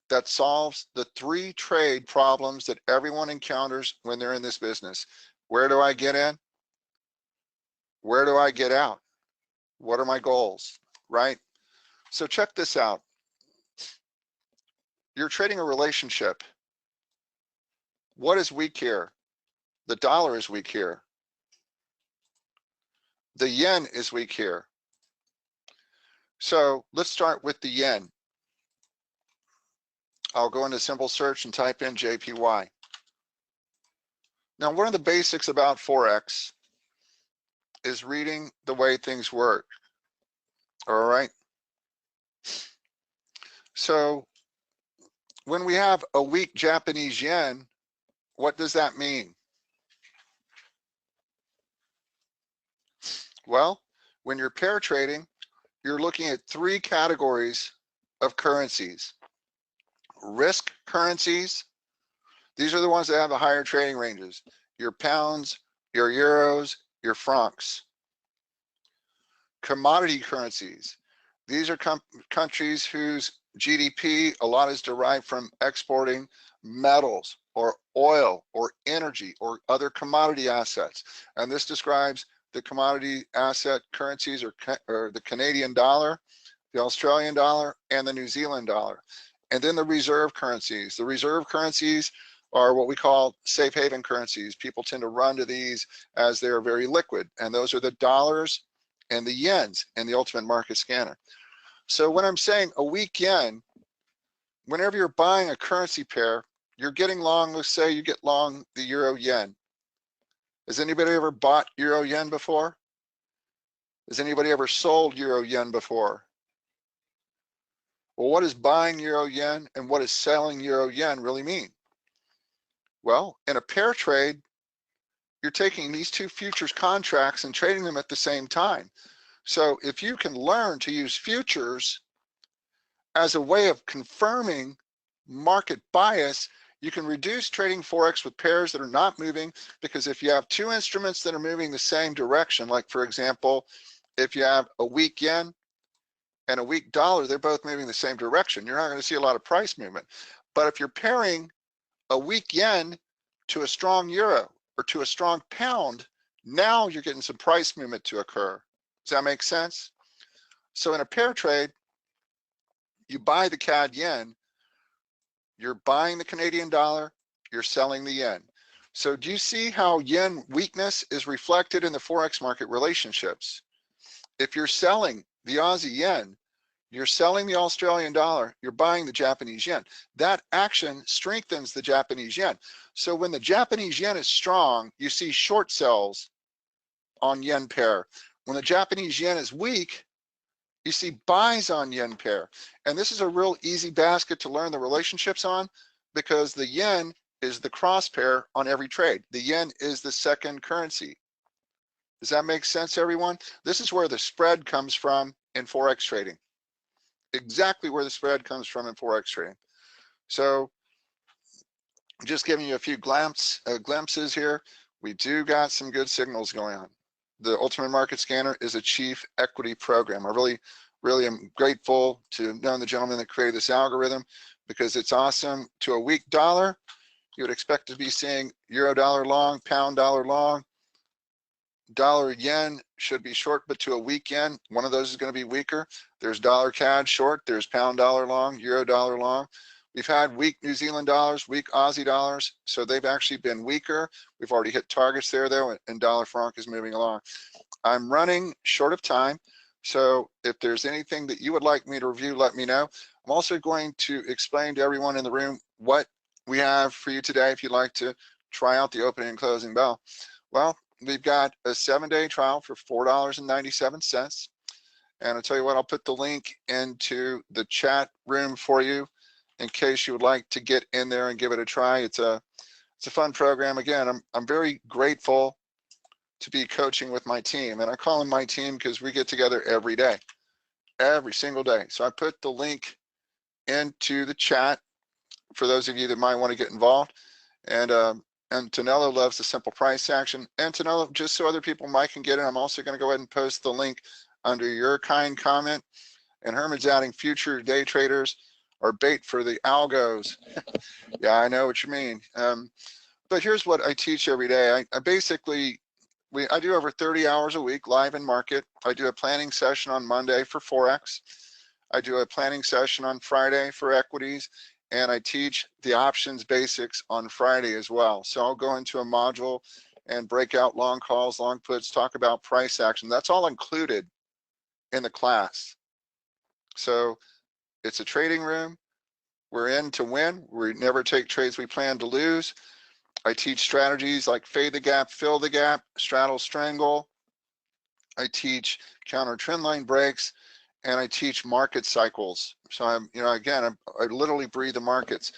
Speaker 1: That solves the 3 trade problems that everyone encounters when they're in this business. Where do I get in? Where do I get out? What are my goals, right? So check this out. You're trading a relationship. What is weak here? The dollar is weak here. The yen is weak here. So let's start with the yen. I'll go into simple search and type in JPY. Now, one of the basics about Forex is reading the way things work. All right. So when we have a weak Japanese yen, what does that mean? Well, when you're pair trading, you're looking at 3 categories of currencies. Risk currencies, these are the ones that have the higher trading ranges. Your pounds, your euros, your francs. Commodity currencies, these are countries whose GDP, a lot is derived from exporting metals or oil or energy or other commodity assets. And this describes the commodity asset currencies or the Canadian dollar, the Australian dollar, and the New Zealand dollar. And then the reserve currencies. The reserve currencies are what we call safe haven currencies. People tend to run to these as they're very liquid. And those are the dollars and the yens in the ultimate market scanner. So when I'm saying a weak yen, whenever you're buying a currency pair, you're getting long, let's say you get long the euro yen. Has anybody ever bought euro yen before? Has anybody ever sold euro yen before? Well, what does buying euro yen and what does selling euro yen really mean? Well, in a pair trade, you're taking these 2 futures contracts and trading them at the same time. So if you can learn to use futures as a way of confirming market bias, you can reduce trading Forex with pairs that are not moving, because if you have 2 instruments that are moving the same direction, like for example, if you have a weak yen and a weak dollar, they're both moving the same direction. You're not going to see a lot of price movement. But if you're pairing a weak yen to a strong euro or to a strong pound, now you're getting some price movement to occur. Does that make sense? So in a pair trade, you buy the CAD yen, you're buying the Canadian dollar, you're selling the yen. So do you see how yen weakness is reflected in the Forex market relationships? If you're selling the Aussie yen, you're selling the Australian dollar, you're buying the Japanese yen. That action strengthens the Japanese yen. So when the Japanese yen is strong, you see short sells on yen pair. When the Japanese yen is weak, you see buys on yen pair. And this is a real easy basket to learn the relationships on, because the yen is the cross pair on every trade. The yen is the second currency. Does that make sense, everyone? This is where the spread comes from in Forex trading. Exactly where the spread comes from in Forex trading. So just giving you a few glimpses here. We do got some good signals going on. The Ultimate Market Scanner is a chief equity program. I really am grateful to know the gentleman that created this algorithm, because it's awesome. To a weak dollar, you would expect to be seeing euro dollar long, pound dollar long, dollar yen should be short, but to a weak yen, one of those is going to be weaker. There's dollar CAD short, there's pound dollar long, euro dollar long. We've had weak New Zealand dollars, weak Aussie dollars, so they've actually been weaker. We've already hit targets there though, and dollar franc is moving along. I'm running short of time, so if there's anything that you would like me to review, let me know. I'm also going to explain to everyone in the room what we have for you today if you'd like to try out the opening and closing bell. Well, we've got a 7-day trial for $4.97. And I'll tell you what, I'll put the link into the chat room for you in case you would like to get in there and give it a try. It's a fun program. Again, I'm very grateful to be coaching with my team, and I call them my team because we get together every day, every single day. So I put the link into the chat for those of you that might want to get involved. And Tonello loves the simple price action. And Tonello, just so other people might can get it, I'm also going to go ahead and post the link under your kind comment. And Herman's adding future day traders or bait for the algos. Yeah, I know what you mean. But here's what I teach every day. I basically, I do over 30 hours a week live in market. I do a planning session on Monday for Forex. I do a planning session on Friday for equities, and I teach the options basics on Friday as well. So I'll go into a module and break out long calls, long puts, talk about price action. That's all included in the class. So it's a trading room. We're in to win. We never take trades we plan to lose. I teach strategies like fade the gap, fill the gap, straddle, strangle. I teach counter trend line breaks, and I teach market cycles. So I'm, again, I literally breathe the markets.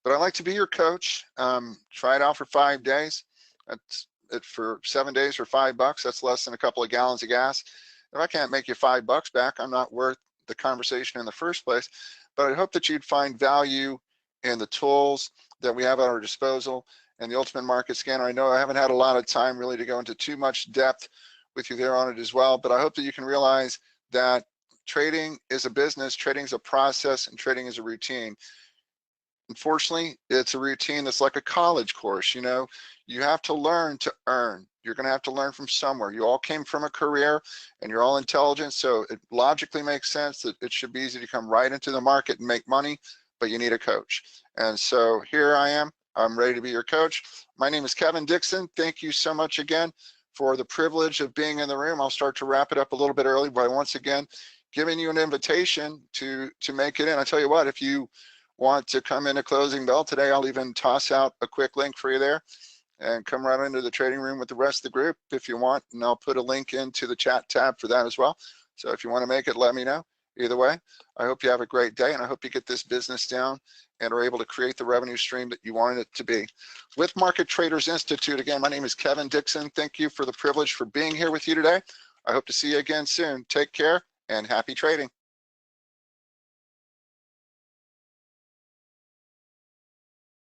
Speaker 1: But I like to be your coach. Try it out for 5 days. That's it for 7 days for $5. That's less than a couple of gallons of gas. If I can't make you $5 back, I'm not worth the conversation in the first place. But I hope that you'd find value in the tools that we have at our disposal and the Ultimate Market Scanner. I know I haven't had a lot of time really to go into too much depth with you there on it as well, but I hope that you can realize that trading is a business, trading is a process, and trading is a routine. Unfortunately, it's a routine that's like a college course. You have to learn to earn. You're going to have to learn from somewhere. You all came from a career and you're all intelligent, so it logically makes sense that it should be easy to come right into the market and make money, but you need a coach. And so here I am. I'm ready to be your coach. My name is Kevin Dixon. Thank you so much again for the privilege of being in the room. I'll start to wrap it up a little bit early by once again giving you an invitation to make it in. I tell you what, if you want to come in a closing bell today, I'll even toss out a quick link for you there and come right into the trading room with the rest of the group if you want, and I'll put a link into the chat tab for that as well. So if you want to make it, let me know. Either way, I hope you have a great day, and I hope you get this business down and are able to create the revenue stream that you wanted it to be. With Market Traders Institute, again, my name is Kevin Dixon. Thank you for the privilege for being here with you today. I hope to see you again soon. Take care and happy trading.